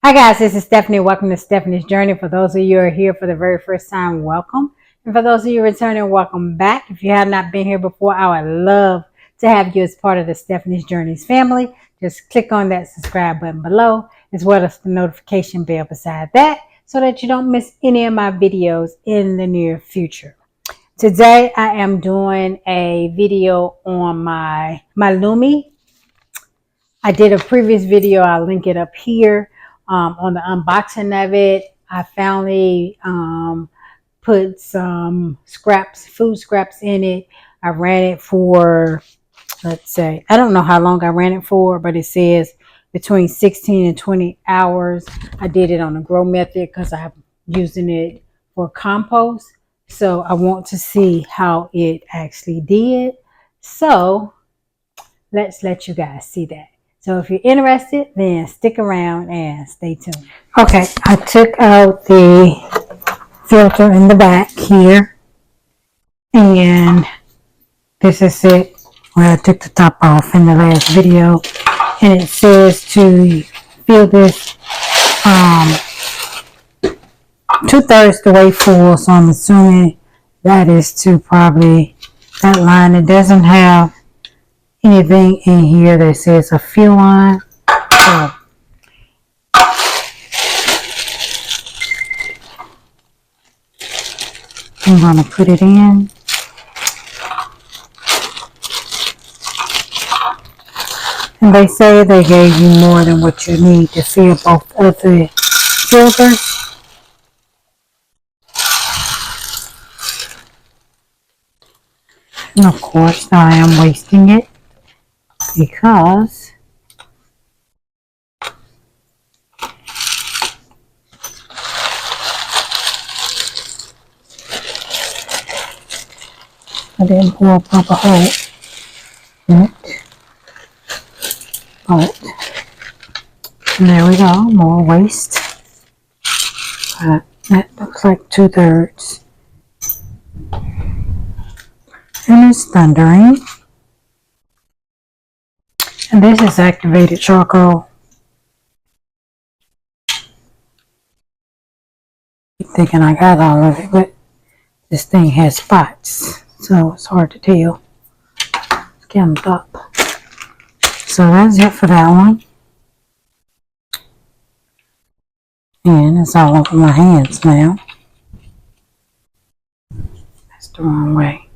Hi guys, this is Stephanie. Welcome to Stephanie's Journey. For those of you who are here for the very first time, welcome. And for those of you returning, welcome back. If you have not been here before, I would love to have you as part of the Stephanie's Journeys family. Just click on that subscribe button below, as well as the notification bell beside that, so that you don't miss any of my videos in the near future. Today, I am doing a video on my Lomi. I did a previous video. I'll link it up here. On the unboxing of it, I finally put some food scraps in it. I ran it for, let's say, I don't know how long I ran it for, but it says between 16 and 20 hours. I did it on the grow method because I'm using it for compost. So I want to see how it actually did. So let's let you guys see that. So if you're interested, then stick around and stay tuned. Okay, I took out the filter in the back here. And this is it. Well, I took the top off in the last video. And it says to fill this 2/3 the way full. So I'm assuming that is to probably that line. It doesn't have anything in here that says a fill line. So I'm going to put it in. And they say they gave you more than what you need to fill both of the filters. And of course I am wasting it because I didn't pour a proper hole in it. But and there we go, more waste. That looks like 2/3. And it's thundering. And this is activated charcoal. I'm thinking I got all of it, but this thing has spots, so it's hard to tell. It's cammed up. So that's it for that one. And it's all over my hands now. That's the wrong way.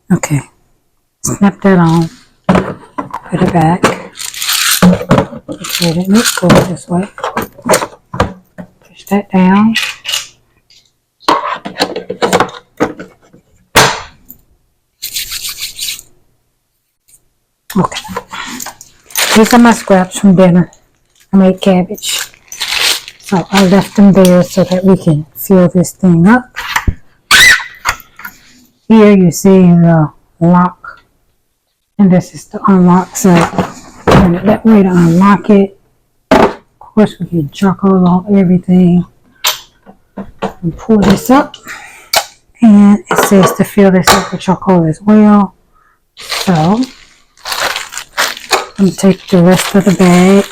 Okay. Snap that on. Put it back. Okay, let me go this way. Push that down. Okay. These are my scraps from dinner. I made cabbage. So I left them there so that we can fill this thing up. Here you see the lock. And this is the unlock. So turn it that way to unlock it. Of course we get charcoal on everything. And pull this up. And it says to fill this up with charcoal as well. So I'm going to take the rest of the bag.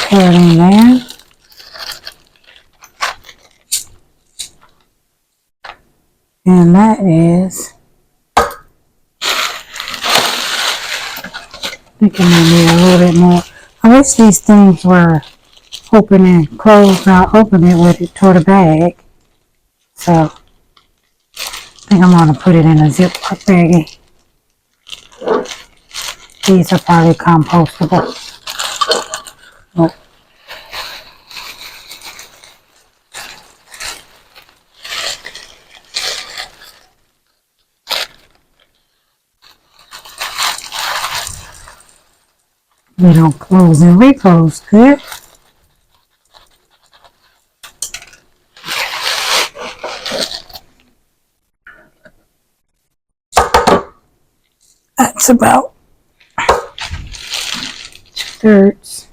Pour it in there. And that is, I think I might need a little bit more. I wish these things were open and closed. I'll open it with it toward the bag. So I think I'm going to put it in a Ziploc baggie. These are probably compostable. But they don't close and reclose good. That's about 2/3.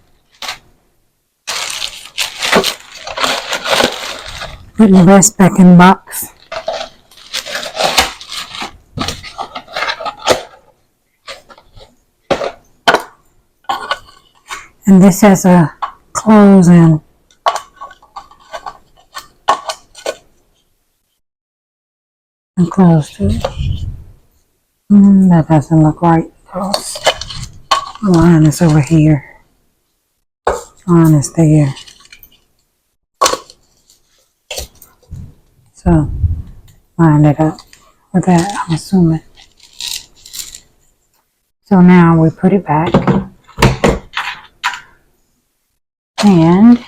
Putting the rest back in the box. And this has a close and close to it. That doesn't look right because the line is over here. Line is there. So line it up with that, I'm assuming. So now we put it back. And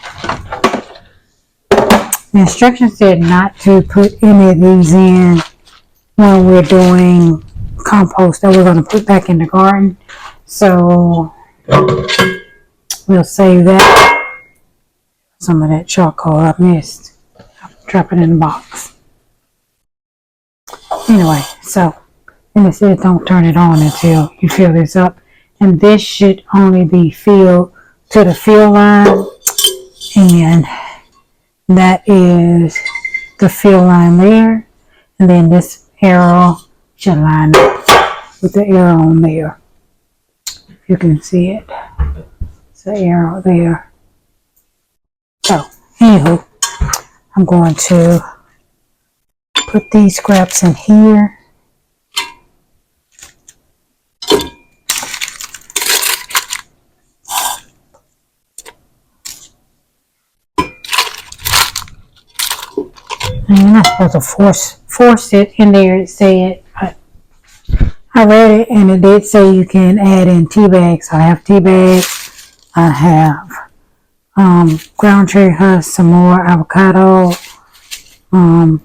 the instructions said not to put any of these in when we're doing compost that we're going to put back in the garden. So we'll save that. Some of that charcoal I missed. I'll drop it in the box. Anyway, so and it says don't turn it on until you fill this up. And this should only be filled to the fill line. And that is the fill line there. And then this arrow should line up with the arrow on there. You can see it. It's the arrow there. So, anywho, I'm going to put these scraps in here. And you're not supposed to force it in there. It said, I read it and it did say you can add in tea bags. I have tea bags. I have ground cherry husk, some more avocado, and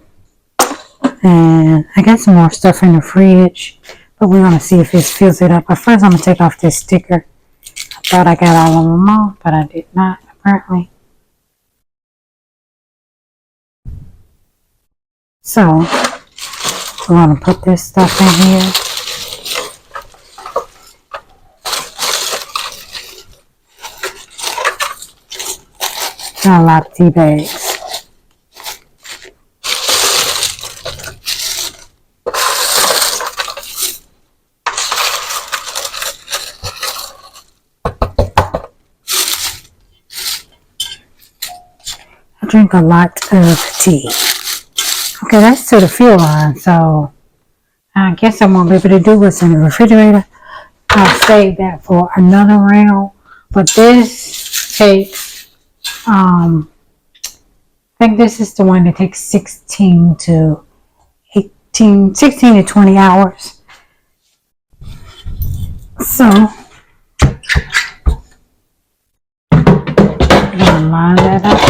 I got some more stuff in the fridge. But we're gonna see if it fills it up. But first, I'm gonna take off this sticker. I thought I got all of them off, but I did not. Apparently. So, we're going to put this stuff in here. Got a lot of tea bags. I drink a lot of tea. Okay, that's to the fill line, so I guess I won't be able to do what's in the refrigerator. I'll save that for another round. But this takes, I think this is the one that takes 16 to 20 hours. So, I'm gonna line that up.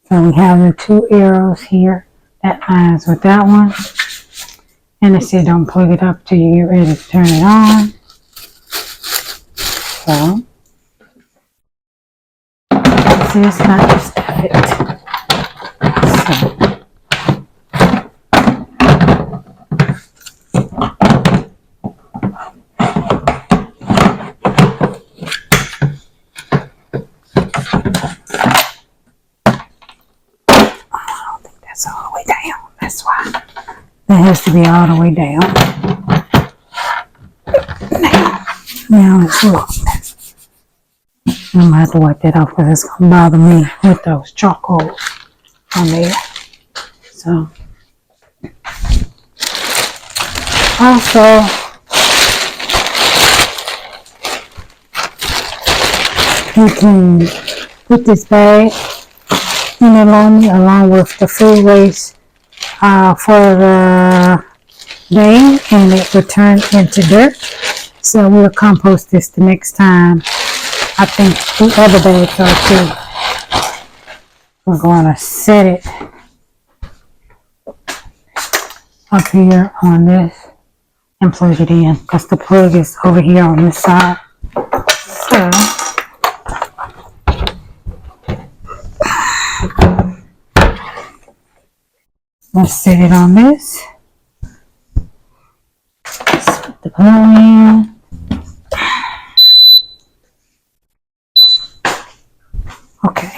So we have the two arrows here. That lines with that one. And it said don't plug it up till you get ready to turn it on. So, this is not just it. So, that's all the way down. That's why. That has to be all the way down. Now it's locked. I'm going to have to wipe that off because it's going to bother me with those charcoals on there. So, also, you can put this bag in the Lomi along with the food waste for the day, and it will turn into dirt. So we'll compost this the next time. I think the other bags are too. We're going to set it up here on this and plug it in because the plug is over here on this side. So let's set it on this. Let's put the glue in. Okay.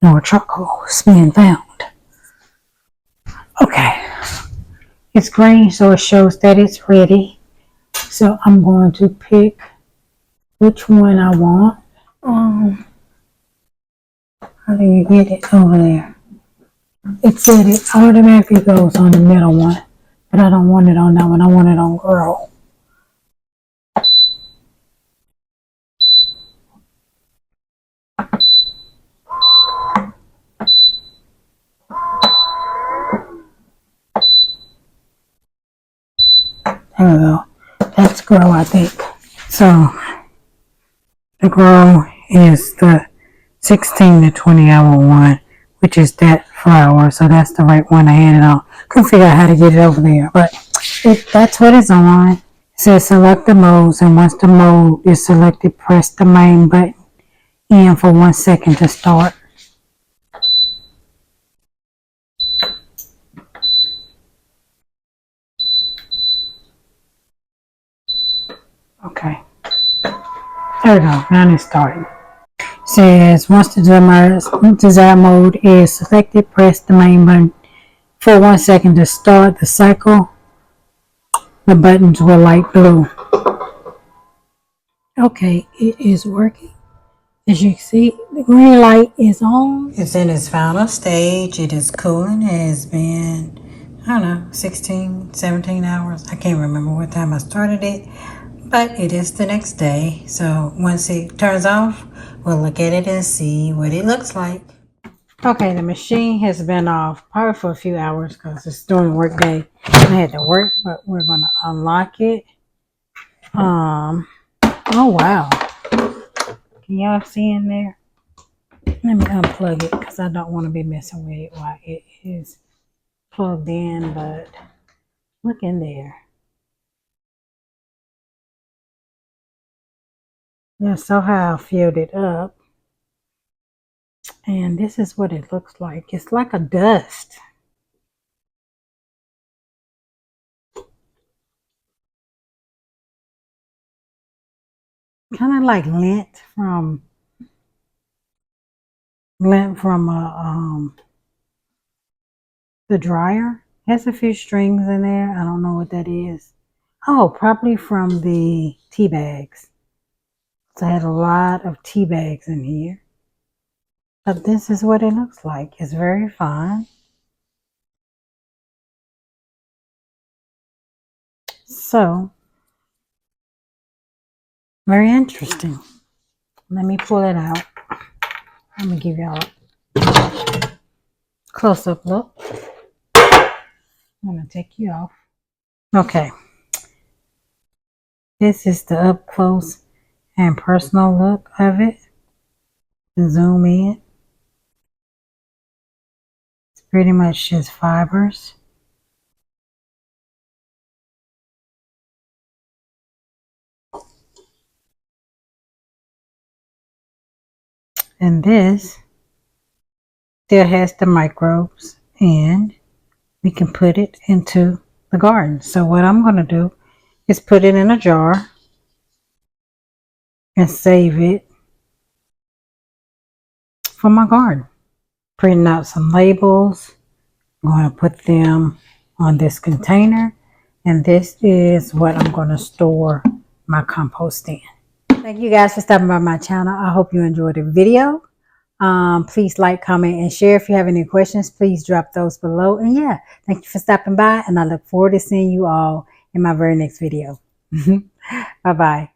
More charcoal is being found. Okay. It's green, so it shows that it's ready. So I'm going to pick which one I want. How do you get it over there? It said it automatically goes on the middle one, but I don't want it on that one. I want it on girl. There we go. That's girl, I think. So the girl is the 16 to 20 hour one, which is that flower. So that's the right one I had it on. Couldn't figure out how to get it over there, but that's what it's on. It says select the modes, and once the mode is selected, press the main button in for 1 second to start. Okay. There we go. Now it's starting. Says once the desired mode is selected, press the main button for 1 second to start the cycle. The buttons will light blue. Okay, it is working. As you can see, the green light is on. It's in its final stage. It is cooling. It has been, I don't know, 16, 17 hours. I can't remember what time I started it, but it is the next day. So once it turns off, we'll look at it and see what it looks like. Okay, the machine has been off probably for a few hours because it's during work day. I had to work, but we're going to unlock it. Oh, wow. Can y'all see in there? Let me unplug it because I don't want to be messing with it while it is plugged in, but look in there. Yeah, so how I filled it up. And this is what it looks like. It's like a dust. Kind of like lint from the dryer. Has a few strings in there. I don't know what that is. Oh, probably from the tea bags. So I had a lot of tea bags in here. But this is what it looks like. It's very fine. So, very interesting. Let me pull it out. Let me give y'all a close-up look. I'm going to take you off. Okay. This is the up close and personal look of it. Zoom in. It's pretty much just fibers. And this still has the microbes, and we can put it into the garden. So what I'm going to do is put it in a jar and save it for my garden. Printing out some labels. I'm going to put them on this container, and this is what I'm going to store my compost in. Thank you guys for stopping by my channel. I hope you enjoyed the video. Please like, comment, and share. If you have any questions, please drop those below. And yeah, thank you for stopping by, and I look forward to seeing you all in my very next video. Bye-bye.